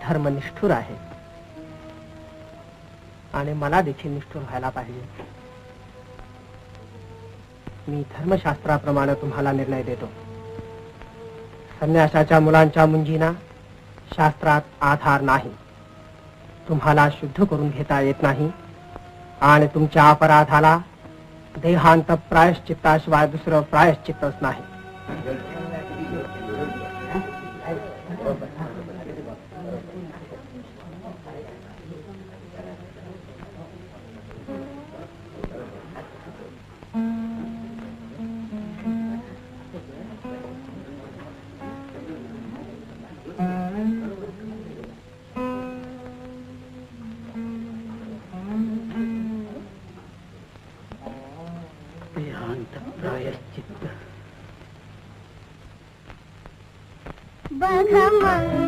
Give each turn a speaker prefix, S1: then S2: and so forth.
S1: धर्म निष्ठुर आहे आणि मला देखील निष्ठुर व्हायला पाहिजे. मी धर्मशास्त्राप्रमाणे तुम्हाला निर्णय देतो. संन्यासाच्या मुलांच्या मुंजींना शास्त्रात आधार नाही. तुम्हाला शुद्ध करून घेता येत नाही आणि तुमच्या अपराधाला देहांत प्रायश्चित्ताशिवाय दुसरं प्रायश्चित्तच नाही.
S2: बघ